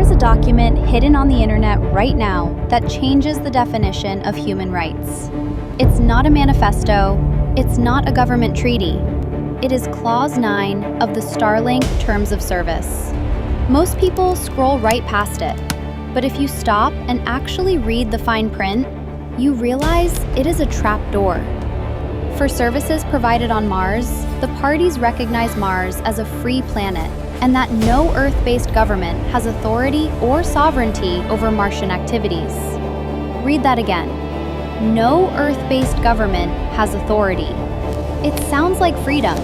is a document hidden on the internet right now that changes the definition of human rights. It's not a manifesto, it's not a government treaty. It is Clause 9 of the Starlink Terms of Service. Most people scroll right past it, but if you stop and actually read the fine print, you realize it is a trapdoor. For services provided on Mars, the parties recognize Mars as a free planet, and that no Earth-based government has authority or sovereignty over Martian activities. Read that again. No Earth-based government has authority. It sounds like freedom.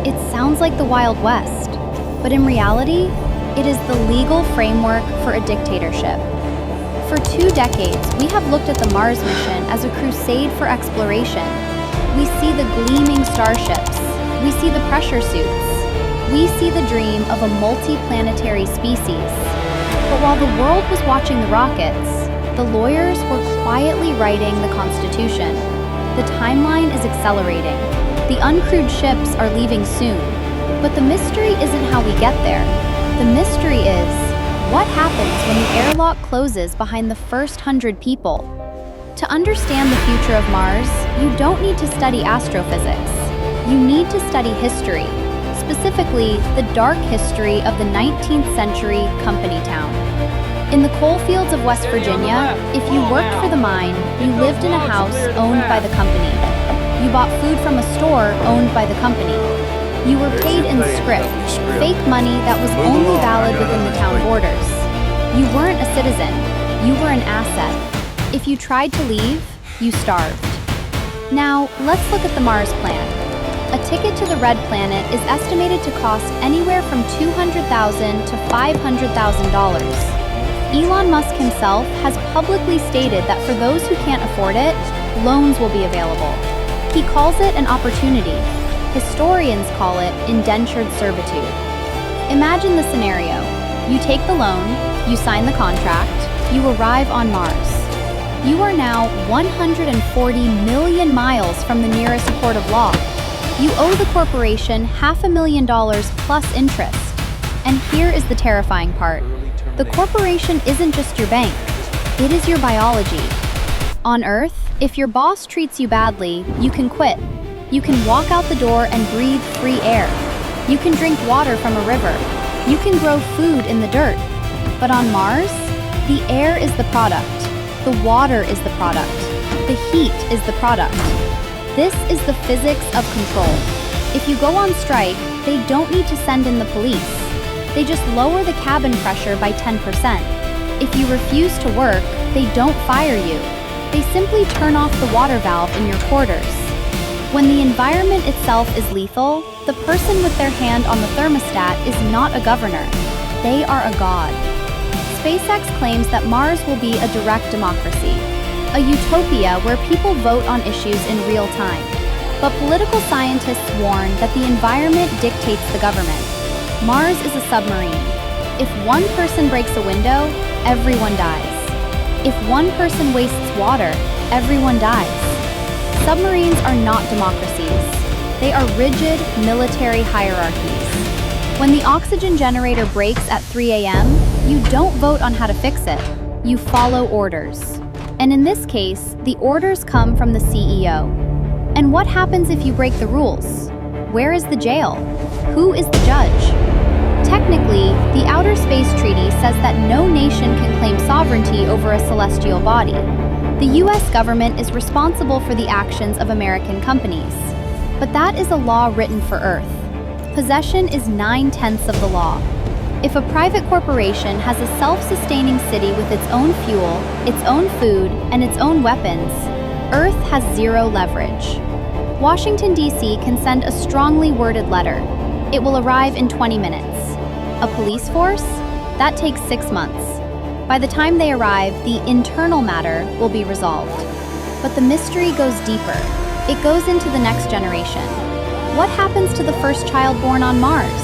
It sounds like the Wild West. But in reality, it is the legal framework for a dictatorship. For 2 decades, we have looked at the Mars mission as a crusade for exploration. We see the gleaming starships. We see the pressure suits. We see the dream of a multi-planetary species. But while the world was watching the rockets, the lawyers were quietly writing the Constitution. The timeline is accelerating. The uncrewed ships are leaving soon. But the mystery isn't how we get there. The mystery is, what happens when the airlock closes behind the first 100 people? To understand the future of Mars, you don't need to study astrophysics. You need to study history. Specifically, the dark history of the 19th century company town. In the coal fields of West Virginia, if you worked for the mine, you lived in a house owned by the company. You bought food from a store owned by the company. You were paid in script, fake money that was only valid within the town borders. You weren't a citizen, you were an asset. If you tried to leave, you starved. Now, let's look at the Mars plan. A ticket to the red planet is estimated to cost anywhere from $200,000 to $500,000. Elon Musk himself has publicly stated that for those who can't afford it, loans will be available. He calls it an opportunity. Historians call it indentured servitude. Imagine the scenario. You take the loan, you sign the contract, you arrive on Mars. You are now 140 million miles from the nearest court of law. You owe the corporation $500,000 plus interest. And here is the terrifying part. The corporation isn't just your bank, it is your biology. On Earth, if your boss treats you badly, you can quit. You can walk out the door and breathe free air. You can drink water from a river. You can grow food in the dirt. But on Mars, the air is the product. The water is the product. The heat is the product. This is the physics of control. If you go on strike, they don't need to send in the police. They just lower the cabin pressure by 10%. If you refuse to work, they don't fire you. They simply turn off the water valve in your quarters. When the environment itself is lethal, the person with their hand on the thermostat is not a governor. They are a god. SpaceX claims that Mars will be a direct democracy, a utopia where people vote on issues in real time. But political scientists warn that the environment dictates the government. Mars is a submarine. If one person breaks a window, everyone dies. If one person wastes water, everyone dies. Submarines are not democracies. They are rigid military hierarchies. When the oxygen generator breaks at 3 a.m., you don't vote on how to fix it. You follow orders. And in this case, the orders come from the CEO. And what happens if you break the rules? Where is the jail? Who is the judge? Technically, the Outer Space Treaty says that no nation can claim sovereignty over a celestial body. The US government is responsible for the actions of American companies. But that is a law written for Earth. Possession is 9/10 of the law. If a private corporation has a self-sustaining city with its own fuel, its own food, and its own weapons, Earth has zero leverage. Washington, D.C. can send a strongly worded letter. It will arrive in 20 minutes. A police force? That takes 6 months. By the time they arrive, the internal matter will be resolved. But the mystery goes deeper. It goes into the next generation. What happens to the first child born on Mars?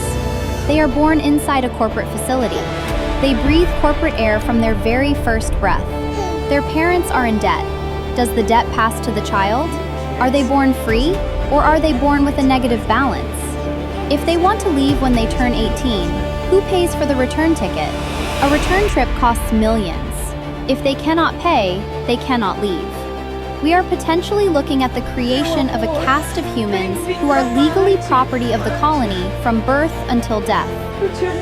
They are born inside a corporate facility. They breathe corporate air from their very first breath. Their parents are in debt. Does the debt pass to the child? Are they born free, or are they born with a negative balance? If they want to leave when they turn 18, who pays for the return ticket? A return trip costs millions. If they cannot pay, they cannot leave. We are potentially looking at the creation of a caste of humans who are legally property of the colony from birth until death.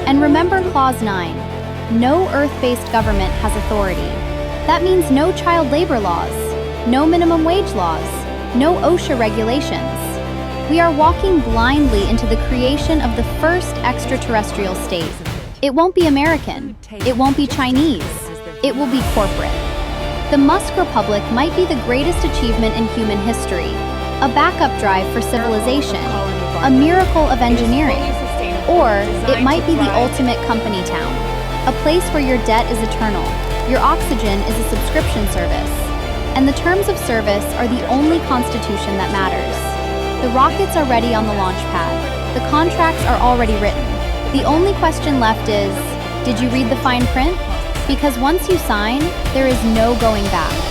And remember Clause 9. No Earth-based government has authority. That means no child labor laws, no minimum wage laws, no OSHA regulations. We are walking blindly into the creation of the first extraterrestrial state. It won't be American. It won't be Chinese. It will be corporate. The Musk Republic might be the greatest achievement in human history, a backup drive for civilization, a miracle of engineering, or it might be the ultimate company town, a place where your debt is eternal, your oxygen is a subscription service, and the terms of service are the only constitution that matters. The rockets are ready on the launch pad. The contracts are already written. The only question left is, did you read the fine print? Because once you sign, there is no going back.